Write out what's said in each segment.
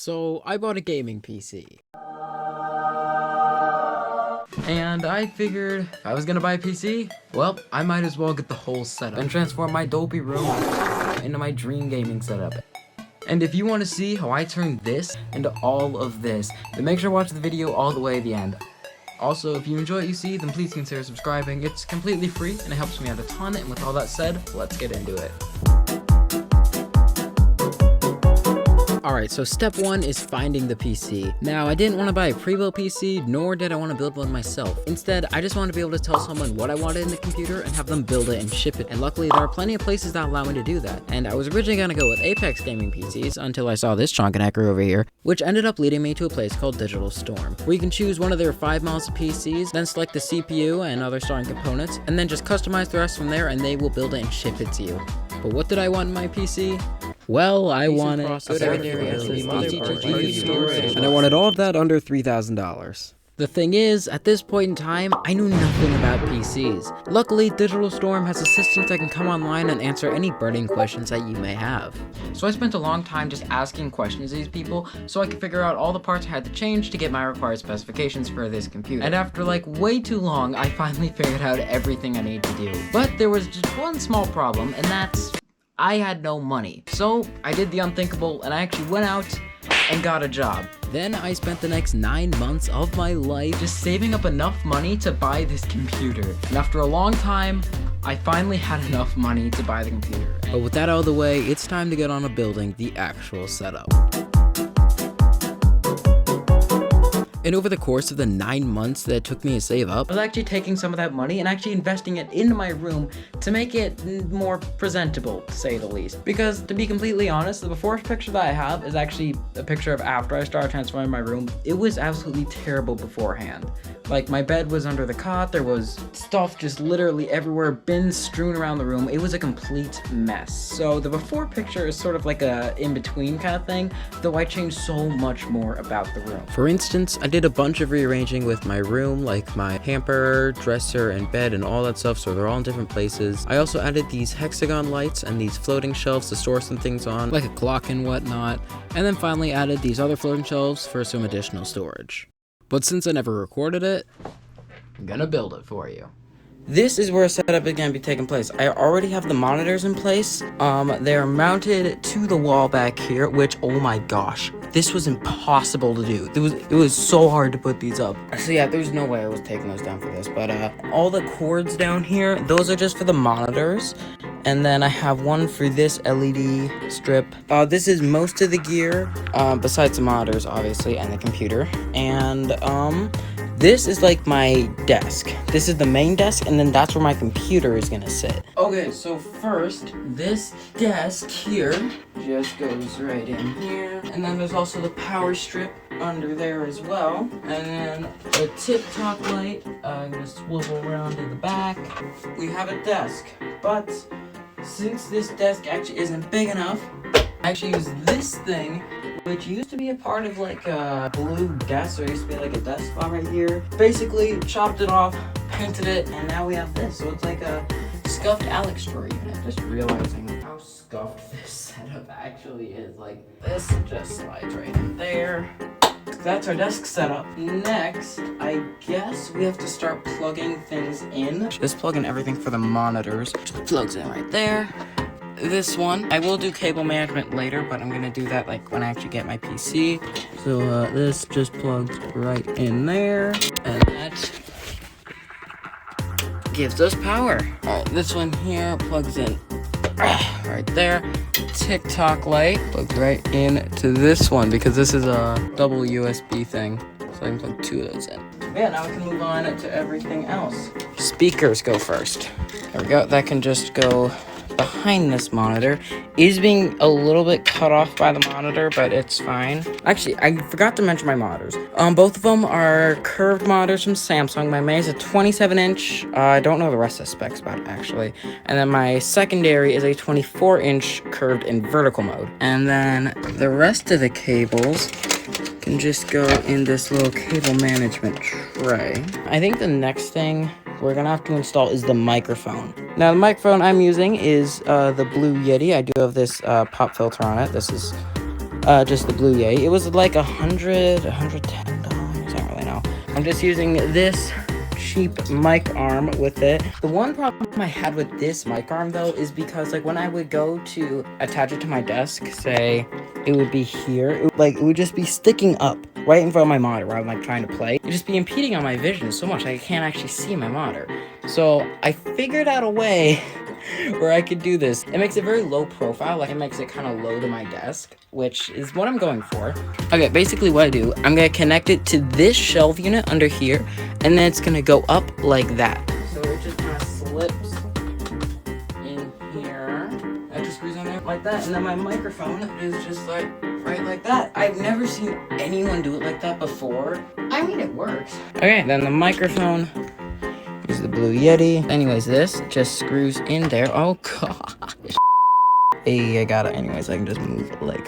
So I bought a gaming PC. And I figured if I was gonna buy a PC, well, I might as well get the whole setup and transform my Dolby room into my dream gaming setup. And if you want to see how I turned this into all of this, then make sure to watch the video all the way to the end. Also, if you enjoy what you see, then please consider subscribing. It's completely free and it helps me out a ton. And with all that said, let's get into it. Alright, so step one is finding the PC. Now, I didn't want to buy a pre-built PC, nor did I want to build one myself. Instead, I just wanted to be able to tell someone what I wanted in the computer and have them build it and ship it. And luckily, there are plenty of places that allow me to do that. And I was originally going to go with Apex gaming PCs until I saw this chonkin hacker over here, which ended up leading me to a place called Digital Storm, where you can choose one of their 5 models of PCs, then select the CPU and other starting components, and then just customize the rest from there, and they will build it and ship it to you. But what did I want in my PC? Well, I wanted a secondary SSD storage, and I wanted all of that under $3,000. The thing is, at this point in time, I knew nothing about PCs. Luckily, Digital Storm has assistants that can come online and answer any burning questions that you may have. So I spent a long time just asking questions to these people so I could figure out all the parts I had to change to get my required specifications for this computer. And after like way too long, I finally figured out everything I need to do. But there was just one small problem, and that's I had no money. So I did the unthinkable and I actually went out and got a job. Then I spent the next 9 months of my life just saving up enough money to buy this computer. And after a long time, I finally had enough money to buy the computer. But with that out of the way, it's time to get on to building the actual setup. And over the course of the 9 months that it took me to save up, I was actually taking some of that money and actually investing it into my room to make it more presentable, to say the least. Because to be completely honest, the before picture that I have is actually a picture of after I started transforming my room. It was absolutely terrible beforehand. Like, my bed was under the cot, there was stuff just literally everywhere, bins strewn around the room. It was a complete mess. So the before picture is sort of like a in-between kind of thing, though I changed so much more about the room. For instance, I did a bunch of rearranging with my room, like my hamper, dresser, and bed, and all that stuff, so they're all in different places. I also added these hexagon lights and these floating shelves to store some things on, like a clock and whatnot, and then finally added these other floating shelves for some additional storage. But since I never recorded it, I'm gonna build it for you. This is where a setup is going to be taking place. I already have the monitors in place. They're mounted to the wall back here, which, oh my gosh, this was impossible to do. It was so hard to put these up. So yeah, there's no way I was taking those down for this, but all the cords down here, those are just for the monitors. And then I have one for this LED strip. This is most of the gear, besides the monitors, obviously, and the computer. And, this is like my desk. This is the main desk, and then that's where my computer is gonna sit. Okay, so first, this desk here just goes right in here. And then there's also the power strip under there as well. And then a tip-top light. I'm gonna swivel around to the back. We have a desk, but since this desk actually isn't big enough, I actually use this thing, which used to be a part of like a blue desk. There used to be like a desk spot right here. Basically chopped it off, painted it, and now we have this. So it's like a scuffed Alex drawer unit. Just realizing how scuffed this setup actually is. Like, this just slides right in there. That's our desk setup. Next, I guess we have to start plugging things in. Just plug in everything for the monitors. Just plugs in right there. This one, I will do cable management later, but I'm gonna do that like when I actually get my PC. So this just plugs right in there, and that gives us power. Alright, this one here plugs in right there. TikTok light plugs right into this one because this is a double USB thing, so I can plug 2 of those in. Yeah, now we can move on to everything else. Speakers go first. There we go. That can just go behind this monitor. It is being a little bit cut off by the monitor, but it's fine. Actually, I forgot to mention my monitors. Both of them are curved monitors from Samsung. My main is a 27-inch. I don't know the rest of the specs about it, actually. And then my secondary is a 24-inch curved in vertical mode. And then the rest of the cables can just go in this little cable management tray. I think the next thing we're gonna have to install is the microphone. Now the microphone I'm using is the Blue Yeti. I do have this pop filter on it. This is just the Blue Yay. It was like $110. I don't really know. I'm just using this cheap mic arm with it. The one problem I had with this mic arm though is because like when I would go to attach it to my desk, say it would be here, it would just be sticking up right in front of my monitor where I'm like trying to play. It'd just be impeding on my vision so much I can't actually see my monitor. So I figured out a way where I could do this. It makes it very low profile, like it makes it kind of low to my desk, which is what I'm going for. Okay, basically what I do, I'm gonna connect it to this shelf unit under here, and then it's gonna go up like that. So it just kind of slips in here. It just screws on there like that, and then my microphone is just like right like that. I've never seen anyone do it like that before. I mean, it works. Okay, then the microphone is the Blue Yeti. Anyways, this just screws in there. Oh gosh. Hey, I got it. Anyways, I can just move it like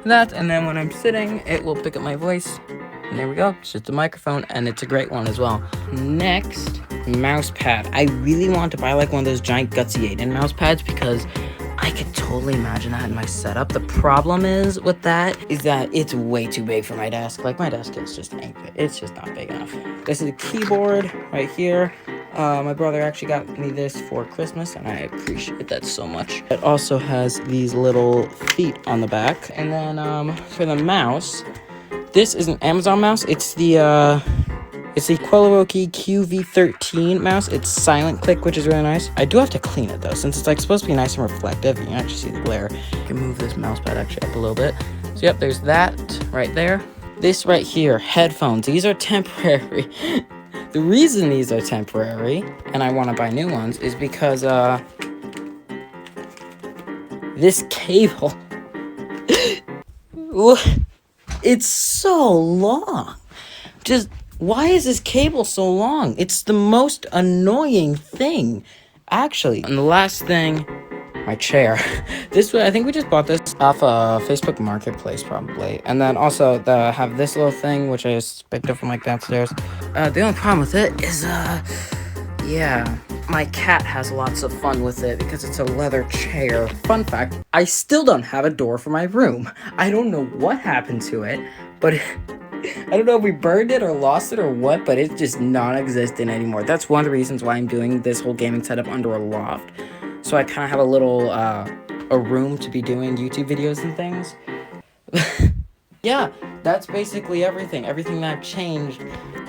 that, and then when I'm sitting, it will pick up my voice. And there we go. It's just a microphone, and it's a great one as well. Next, mouse pad. I really want to buy like one of those giant gutsy 8-in mouse pads because I could totally imagine that in my setup. The problem is with that is that it's way too big for my desk. Like my desk is just it's just not big enough. This is a keyboard right here. My brother actually got me this for Christmas, and I appreciate that so much. It also has these little feet on the back. And then for the mouse, this is an Amazon mouse. It's the Quellaroki QV13 mouse. It's silent click, which is really nice. I do have to clean it though, since it's like supposed to be nice and reflective. You can actually see the glare. I can move this mouse pad actually up a little bit. So yep, there's that right there. This right here, headphones. These are temporary. The reason these are temporary, and I want to buy new ones, is because this cable, it's so long. Just, why is this cable so long? It's the most annoying thing, actually. And the last thing, my chair. This way, I think we just bought this off Facebook Marketplace, probably. And then also, have this little thing, which I just picked up from like downstairs. The only problem with it is, yeah, my cat has lots of fun with it because it's a leather chair. Fun fact, I still don't have a door for my room. I don't know what happened to it, but I don't know if we burned it or lost it or what, but it's just non-existent anymore. That's one of the reasons why I'm doing this whole gaming setup under a loft. So I kind of have a little, a room to be doing YouTube videos and things. Yeah, that's basically everything. Everything that changed.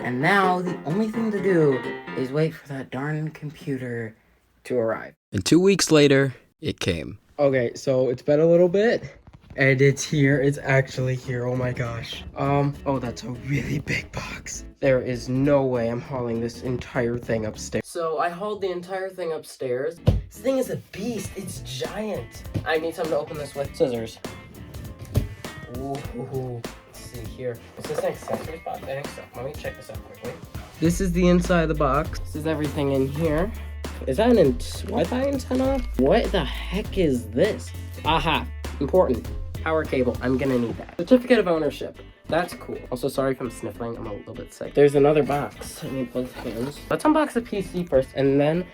And now the only thing to do is wait for that darn computer to arrive. And 2 weeks later, it came. Okay, so it's been a little bit, and it's here. It's actually here. Oh my gosh. Oh, that's a really big box. There is no way I'm hauling this entire thing upstairs. So I hauled the entire thing upstairs. This thing is a beast. It's giant. I need something to open this with. Scissors. Ooh. Let's see here. Is this an accessories box? I think so. Let me check this out quickly. This is the inside of the box. This is everything in here. Is that an Wi-Fi antenna? What the heck is this? Aha. Important. Power cable. I'm gonna need that. Certificate of ownership. That's cool. Also, sorry if I'm sniffling. I'm a little bit sick. There's another box. I need both hands. Let's unbox the PC first, and then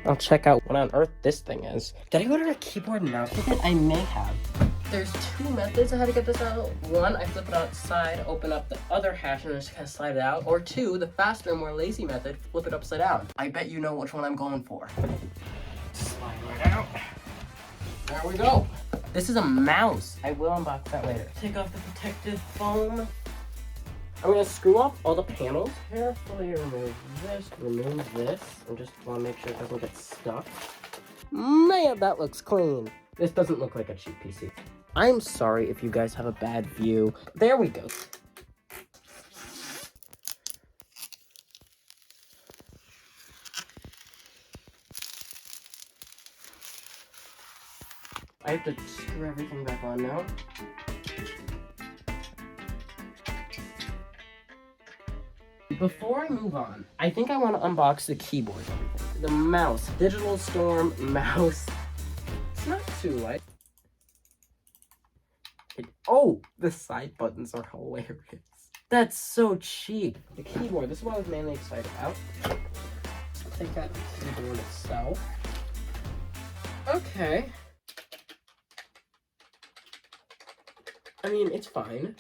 I'll check out what on earth this thing is. Did I order a keyboard and mouse with it? I may have. There's two methods of how to get this out. One, I flip it outside, open up the other hash, and just kind of slide it out. Or two, the faster, more lazy method, flip it upside down. I bet you know which one I'm going for. Slide right out. There we go. This is a mouse. I will unbox that later. Take off the protective foam. I'm gonna screw off all the panels. Carefully remove this. I just wanna make sure it doesn't get stuck. Man, that looks clean. This doesn't look like a cheap PC. I'm sorry if you guys have a bad view. There we go. I have to screw everything back on now. Before I move on, I think I want to unbox the keyboard. The mouse. Digital Storm mouse. It's not too light. Oh, the side buttons are hilarious. That's so cheap. The keyboard, this is what I was mainly excited about. Let's take out the keyboard itself. Okay. I mean, it's fine.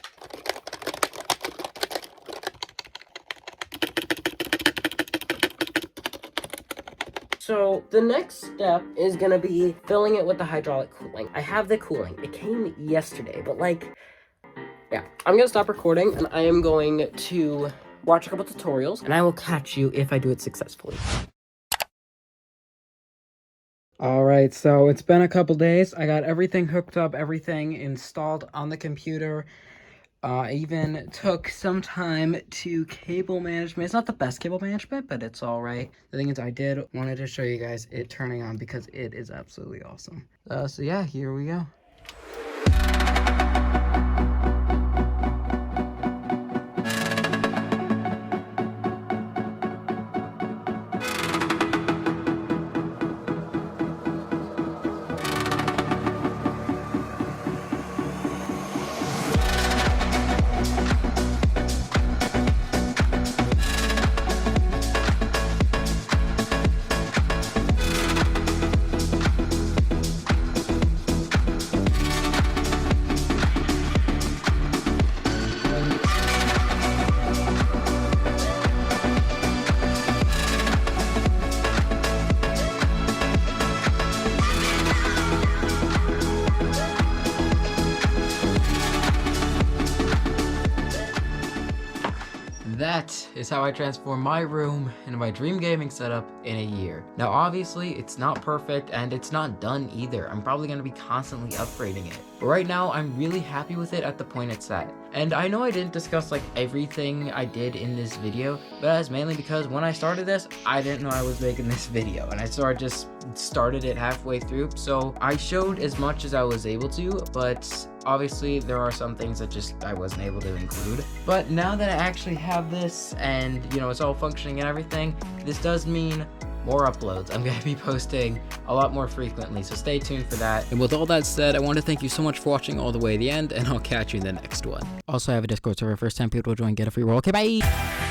So the next step is gonna be filling it with the hydraulic cooling. I have the cooling. It came yesterday, but like, yeah. I'm gonna stop recording and I am going to watch a couple tutorials and I will catch you if I do it successfully. All right, so it's been a couple days. I got everything hooked up, everything installed on the computer. I even took some time to cable management. It's not the best cable management, but it's all right. The thing is, I did wanted to show you guys it turning on because it is absolutely awesome. So yeah, here we go. That is how I transform my room into my dream gaming setup in a year. Now obviously it's not perfect and it's not done either. I'm probably going to be constantly upgrading it. But right now I'm really happy with it at the point it's at. And I know I didn't discuss like everything I did in this video, but that's mainly because when I started this, I didn't know I was making this video and I sort of just started it halfway through. So I showed as much as I was able to, but obviously there are some things that just I wasn't able to include. But now that I actually have this and you know it's all functioning and everything, this does mean more uploads. I'm going to be posting a lot more frequently, so stay tuned for that. And with all that said, I want to thank you so much for watching all the way to the end, and I'll catch you in the next one. Also, I have a Discord server. First time people join, get a free roll. Okay, bye!